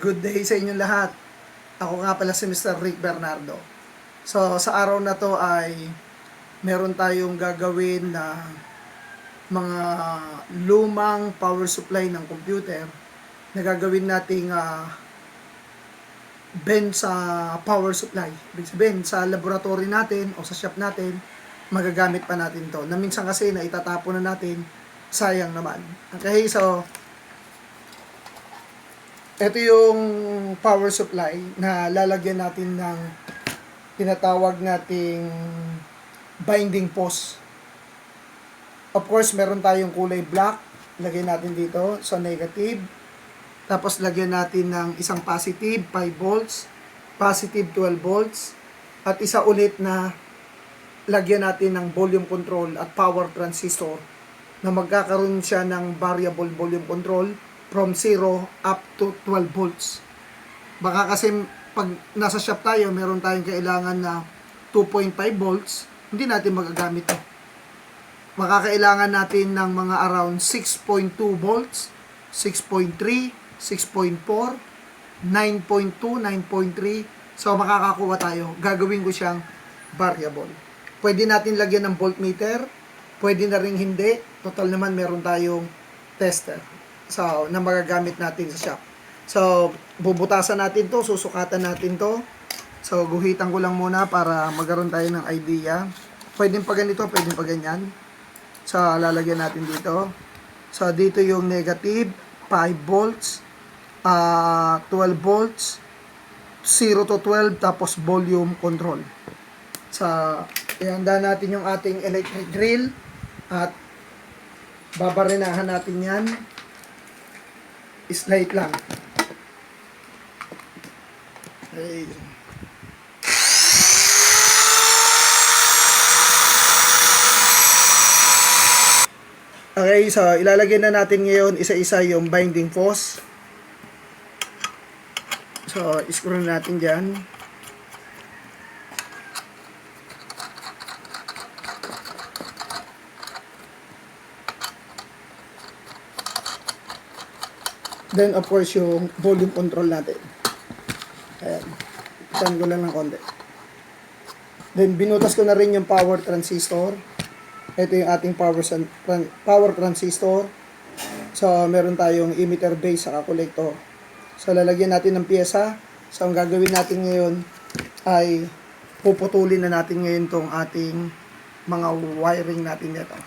Good day sa inyong lahat. Ako nga pala si Mr. Rick Bernardo. So, sa araw na to ay meron tayong gagawin na mga lumang power supply ng computer na gagawin nating bend sa power supply. Ibig sabihin, sa laboratory natin o sa shop natin, magagamit pa natin to. Na minsan kasi na itatapon na natin, sayang naman. Okay, so ito yung power supply na lalagyan natin ng tinatawag nating binding post. Of course, meron tayong kulay black. Lagyan natin dito sa negative. Tapos lagyan natin ng isang positive 5 volts, positive 12 volts, at isa ulit na lagyan natin ng volume control at power transistor na magkakaroon siya ng variable volume control from 0 up to 12 volts. Baka kasi pag nasa shop tayo, meron tayong kailangan na 2.5 volts, hindi natin magagamit ito. Makakailangan natin ng mga around 6.2 volts, 6.3, 6.4, 9.2, 9.3. So makakakuha tayo. Gagawin ko siyang variable. Pwede natin lagyan ng voltmeter, pwede na ring hindi. Total naman meron tayong tester. So, na magagamit natin sa shop. So, bubutasan natin to, susukatan natin to. So, guhitan ko lang muna para magkaroon tayo ng idea. Pwedeng pa ganito, pwedeng pa ganyan. So, lalagyan natin dito. So, dito yung negative, 5 volts, 12 volts, 0 to 12, tapos volume control. So, ihanda natin yung ating electric drill at babarinahan natin yan. Slide lang. Okay. Okay, so ilalagay na natin ngayon isa-isa yung binding post. So, screw natin dyan. Then, of course, yung volume control natin. Ayan. Isan ko lang ng konti. Then, binutas ko na rin yung power transistor. Ito yung ating power transistor. So, meron tayong emitter base sa collector. So, lalagyan natin ng pyesa. So, ang gagawin natin ngayon ay puputulin na natin ngayon tong ating mga wiring natin nito.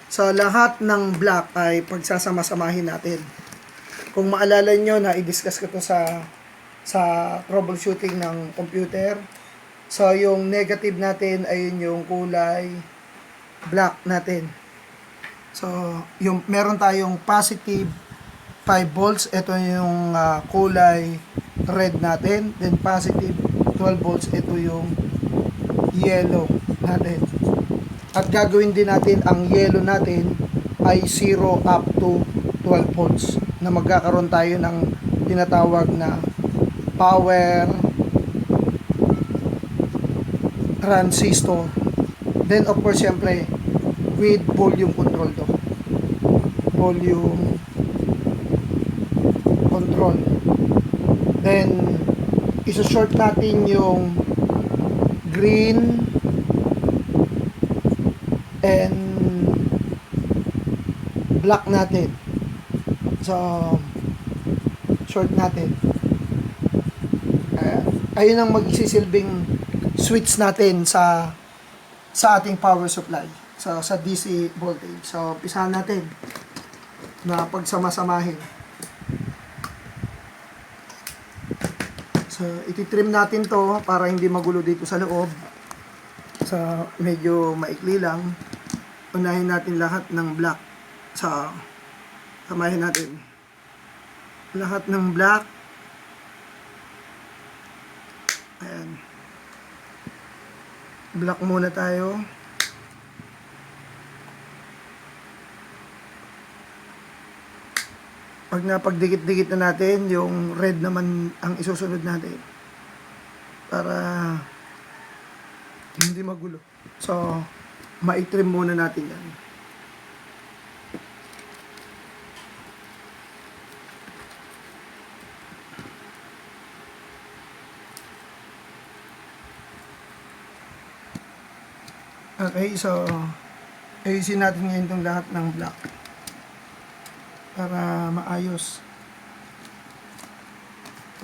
So, lahat ng black ay pagsasama-samahin natin. Kung maalala nyo na i-discuss ko to sa troubleshooting ng computer. So, yung negative natin ay yung kulay black natin. So, yung meron tayong positive 5 volts. Ito yung kulay red natin. Then, positive 12 volts. Ito yung yellow natin. At gagawin din natin ang yellow natin ay 0 up to 12 volts na magkakaroon tayo ng tinatawag na power transistor. Then of course, syempre, with volume control to. Volume control. Then, iso-short natin yung green and black natin. So, short natin. Ayun ang magsisilbing switch natin sa ating power supply. So, sa DC voltage. So, pisahan natin na pagsama-samahin. So, ititrim natin to para hindi magulo dito sa loob. So, medyo maikli lang. Unahin natin lahat ng black. So, samahin natin lahat ng black. Ayan. Black muna tayo. Pag napagdikit-dikit na natin, yung red naman ang isusunod natin para hindi magulo. So, maitrim muna natin yan. Okay, so ayusin natin ngayon itong lahat ng block para maayos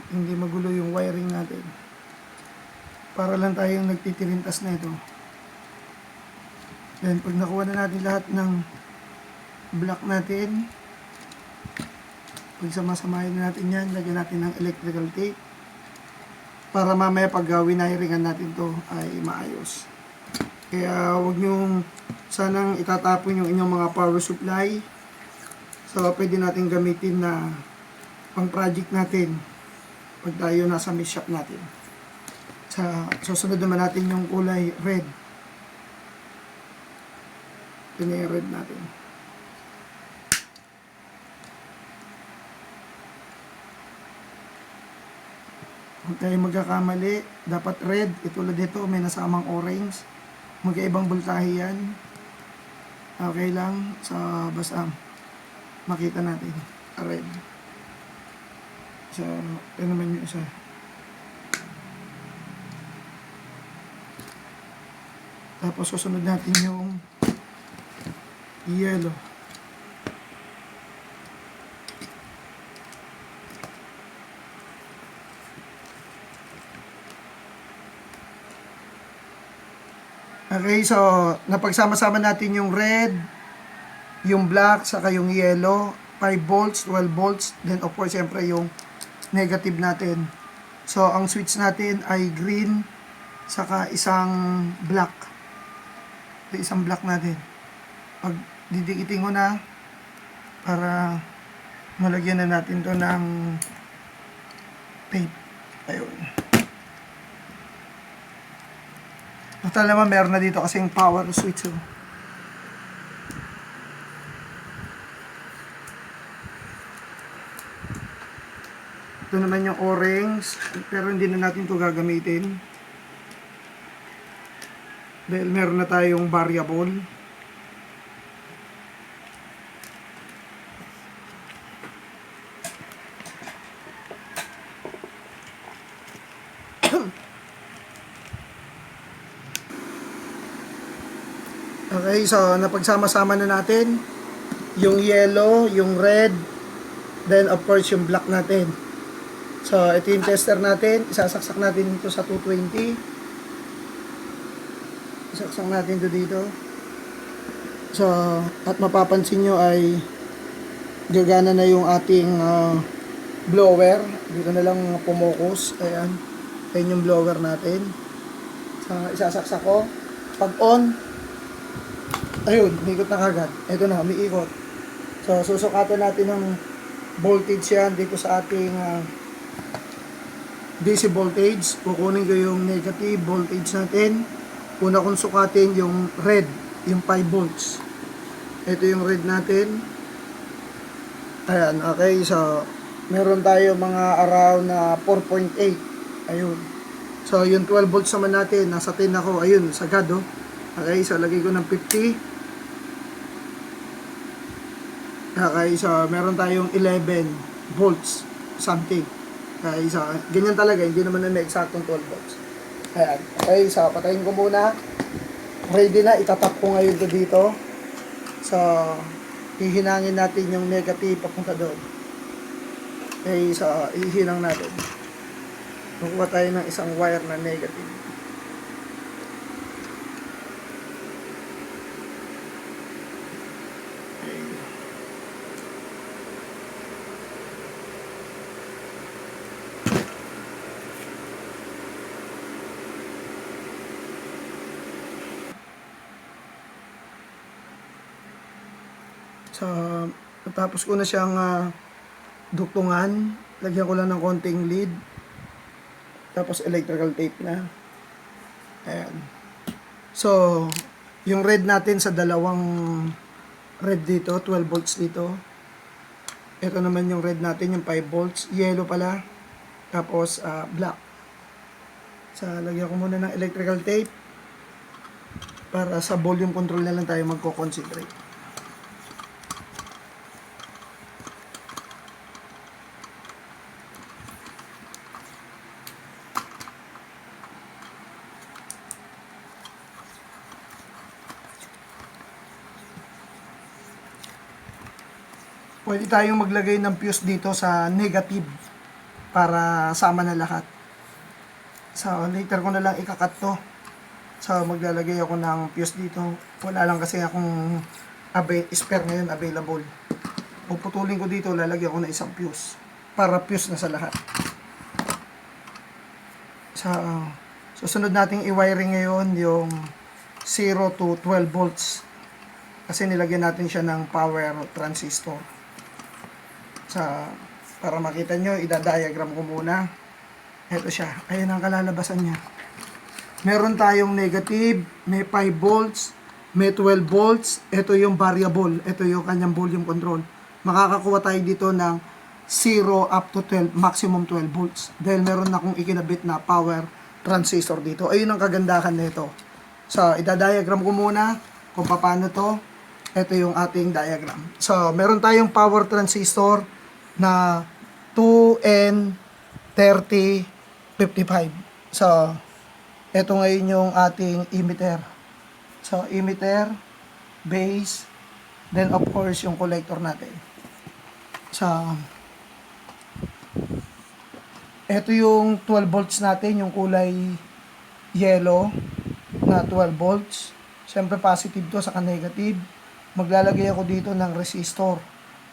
at hindi magulo yung wiring natin, para lang tayong nagtitirintas na ito. Then pag nakuha na natin lahat ng block natin, pag samasamahin na natin yan, lagyan natin ng electrical tape para mamaya pag winahiringan natin to ay maayos. Kaya huwag nyo sanang itatapon yung inyong mga power supply. So pwede natin gamitin na pang project natin pag tayo nasa mesh shop natin. Sa susunod naman natin yung kulay red. Ito na yung red natin. Huwag tayo magkakamali. Dapat red. Itulad dito may nasamang orange. Magkaibang voltahe yan. Okay lang. So basta makita natin. Red. So ito naman yung isa. Tapos susunod natin yung yellow. Okay, so napagsama-sama natin yung red, yung black, saka yung yellow, 5 volts, 12 volts, then of course, siyempre yung negative natin. So, ang switch natin ay green, saka isang black. Isang black natin. Pag didikitin ko na, para malagyan na natin to ng tape. Ayun. Total naman meron na dito kasing power switch. Oh. Ito naman yung orange, pero hindi na natin ito gagamitin. Dahil meron na tayong variable. Okay, so napagsama-sama na natin yung yellow, yung red, then of course yung black natin. So ito yung tester natin, isasaksak natin ito sa 220. Isaksak natin ito dito. So at mapapansin nyo ay gagana na yung ating blower. Dito na lang pumokus. Ayan, ayan yung blower natin. So isasaksak ko. Pag on, ayun, umikot na kagad. Ito na, umiikot. So, susukatan natin ng voltage yan dito sa ating DC voltage. Kukunin ko yung negative voltage natin. Una kong sukatin yung red, yung 5 volts. Ito yung red natin. Ayan, okay. So, meron tayo mga around na 4.8. Ayun. So, yung 12 volts naman natin, nasa 10 ako. Ayun, sagad, oh. Okay, so lagay ko ng 50. Okay, so meron tayong 11 volts something. Okay, so ganyan talaga, hindi naman na may eksaktong 12 volts. Ayan. Okay, so patayin ko muna. Ready na, itatap ko ngayon to dito. So, hihinangin natin yung negative papunta doon. Okay, so hihinang natin. Kukuha tayo ng isang wire na negative. So, tapos ko na siyang duktungan. Lagyan ko lang ng konting lead. Tapos electrical tape na. Ayan. So, yung red natin sa dalawang red dito, 12 volts dito. Ito naman yung red natin, yung 5 volts. Yellow pala. Tapos, black. So, lagyan ko muna ng electrical tape. Para sa volume control na lang tayo magko-concentrate. Pwede tayong maglagay ng fuse dito sa negative para sama na lahat. So, later ko na lang ikakat to. So, maglalagay ako ng fuse dito. Wala lang kasi akong spare ngayon available. Puputulin ko dito, lalagyan ko na isang fuse. Para fuse na sa lahat. So, susunod nating i-wiring ngayon yung 0 to 12 volts. Kasi nilagyan natin siya ng power transistor. Sa para makita nyo, idadiagram ko muna. Ito siya. Ayan ang kalalabasan niya. Meron tayong negative, may 5 volts, may 12 volts. Ito yung variable. Ito yung kanyang volume control. Makakakuha tayo dito ng 0 up to 12, maximum 12 volts. Dahil meron akong ikinabit na power transistor dito. Ayun ang kagandahan nito. So, idadiagram ko muna kung paano to. Ito yung ating diagram. So, meron tayong power transistor na 2N3055. So, ito ngayon yung ating emitter. So, emitter, base, then of course yung collector natin. So, ito yung 12 volts natin, yung kulay yellow na 12 volts. Siyempre positive to saka negative. Maglalagay ako dito ng resistor,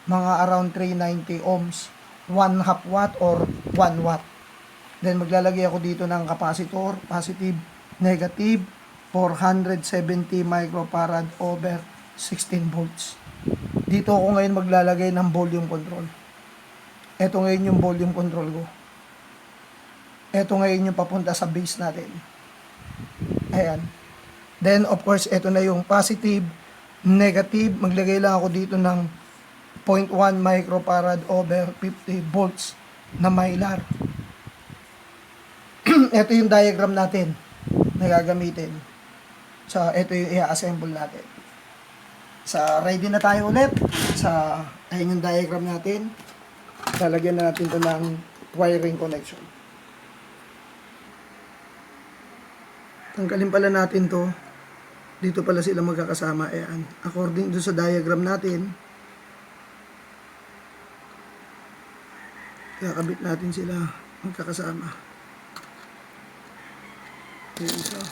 mga around 390 ohms, 1 half watt or 1 watt. Then maglalagay ako dito ng capacitor, positive, negative, 470 microfarad over 16 volts. Dito ako ngayon maglalagay ng volume control. Ito ngayon yung volume control ko. Ito ngayon yung papunta sa base natin. Ayan. Then of course, ito na yung positive, negative. Maglagay lang ako dito ng 0.1 microfarad over 50 volts na mylar. Ito yung diagram natin na gagamitin. So, ito yung i-assemble natin. So, ready na tayo ulit. So, ayun yung diagram natin. Lalagyan na natin ito ng wiring connection. Tanggalin pala natin to. Dito pala sila magkakasama. Ayan. According to sa diagram natin, kakabit natin sila magkakasama. Ayan siya.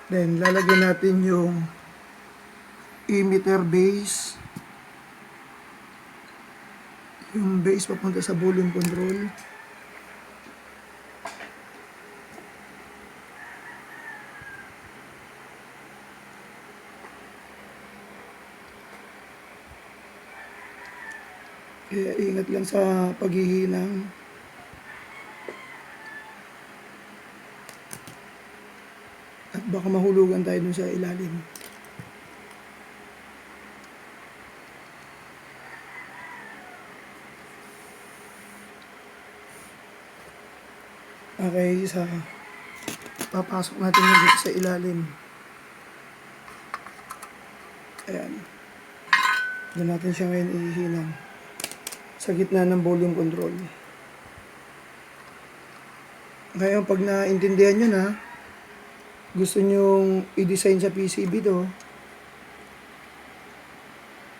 Then, lalagyan natin yung emitter base. Yung base papunta sa volume control. Kaya ingat lang sa paghihinang. At baka mahulugan tayo dun sa ilalim. Okay, papasok natin yung dito sa ilalim. Ayan. Doon natin siya ngayon ihihinang. Sa gitna ng volume control. Ngayon, pag naintindihan nyo na, gusto nyong i-design sa PCB to,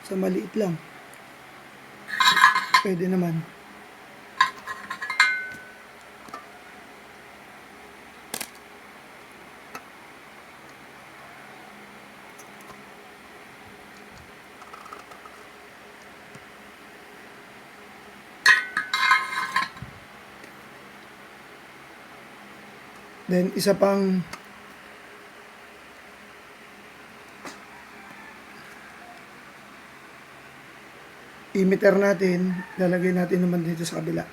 sa maliit lang. Pwede naman. Then, isa pang emitter natin, lalagay natin naman dito sa kabila.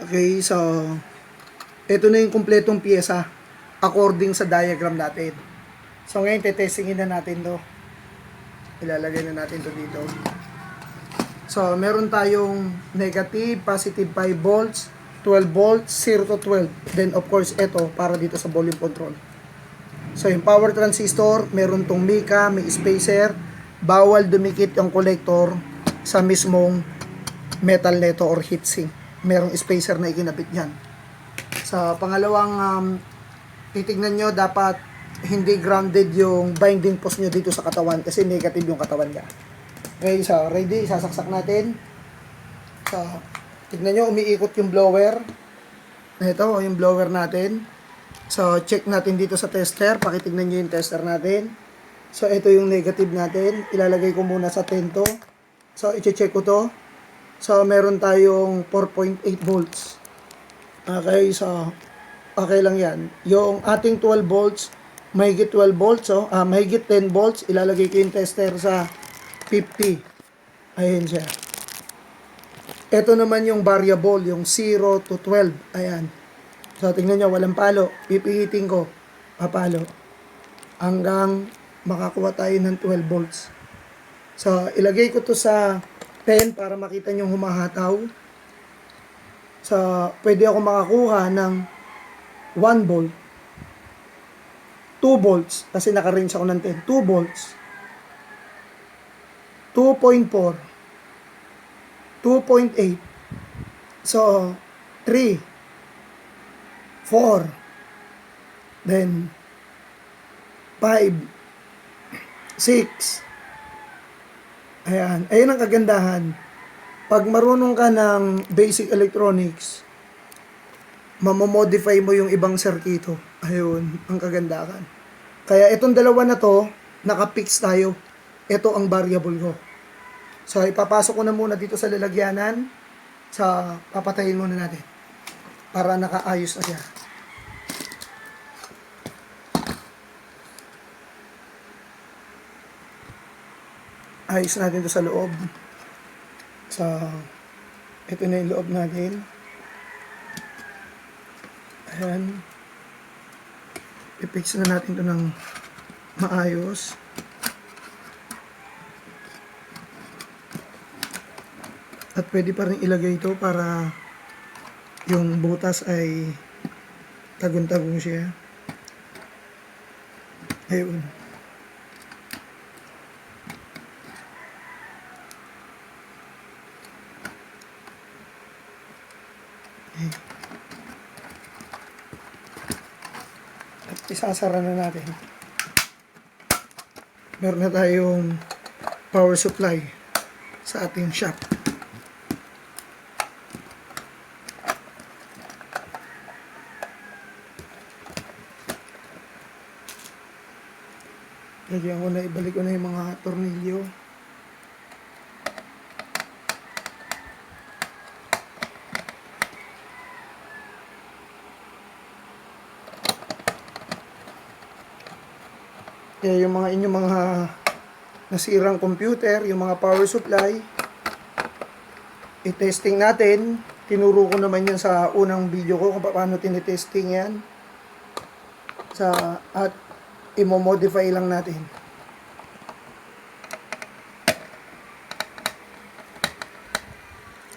Okay, so ito na yung kumpletong pyesa according sa diagram natin. So ngayon, tetestingin na natin to. Ilalagay na natin to dito. So, meron tayong negative, positive 5 volts, 12 volts, 0 to 12. Then, of course, ito, para dito sa volume control. So, yung power transistor, meron tong mica, may spacer, bawal dumikit yung collector sa mismong metal neto or heatsink. Merong spacer na ikinabit yan. Sa pangalawang titignan nyo, dapat hindi grounded yung binding post nyo dito sa katawan kasi negative yung katawan niya. Okay, so ready, sasaksak natin. So, tignan nyo, umiikot yung blower. Ito, yung blower natin. So, check natin dito sa tester. Pakitignan nyo yung tester natin. So, ito yung negative natin. Ilalagay ko muna sa 10 to. So, i-check ko to. So, meron tayong 4.8 volts. Okay, so, okay lang yan. Yung ating 12 volts, mahigit 12 volts, mahigit 10 volts. Ilalagay ko yung tester sa 50. Ayan siya. Ito naman yung variable, yung 0 to 12. Ayan. So, tingnan nyo, walang palo. Pipihitin ko, papalo. Hanggang makakuha tayo ng 12 volts. So, ilagay ko to sa 10 para makita nyo humahataw. So, pwede ako makakuha ng 1 volt. 2 volts. Kasi naka-range ako ng 10. 2 volts. 2.4. 2.8. So, 3. 4. Then, 5. 6. Ayan. Ayan ang kagandahan. Pag marunong ka ng basic electronics, mamomodify mo yung ibang serkito. Ayun, ang kagandahan. Kaya itong dalawa na to, naka-fix tayo. Ito ang variable ko. So, ipapasok ko na muna dito sa lalagyanan. Sa papatayin muna natin. Para nakaayos na siya. Ayos natin ito sa loob. So, ito na yung loob natin. Ayan. I-fix na natin ito ng maayos. At pwede pa rin ilagay ito para yung butas ay tagun-tagun siya. Ayun. Okay. At isasara na natin. Meron na tayong power supply sa ating shop. Lagyan ko na, ibalik ko na yung mga tornilyo. Kaya yung mga inyong mga nasirang computer, yung mga power supply, i-testing natin. Tinuro ko naman yan sa unang video ko kung paano tinitesting yan. At i-modify lang natin.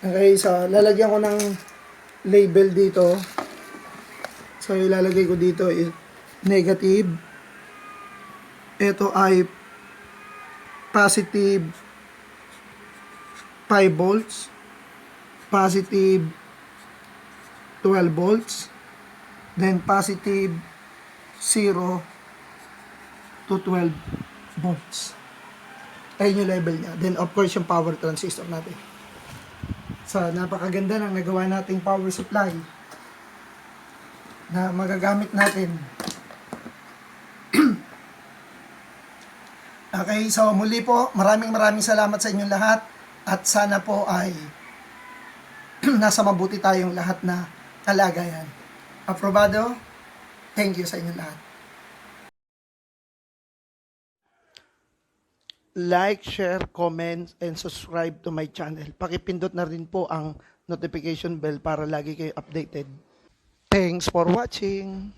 Okay, so lalagyan ko ng label dito. So ilalagay ko dito is negative. Ito ay positive 5 volts, positive 12 volts, then positive 0 to 12 volts. Ayun yung level niya. Then of course yung power transistor natin. So napakaganda ng nagawa nating power supply na magagamit natin. Okay, so muli po, maraming salamat sa inyong lahat at sana po ay nasa mabuti tayong lahat na kalagayan. Aprobado? Thank you sa inyong lahat. Like, share, comment, and subscribe to my channel. Pakipindot na rin po ang notification bell para lagi kayo updated. Thanks for watching!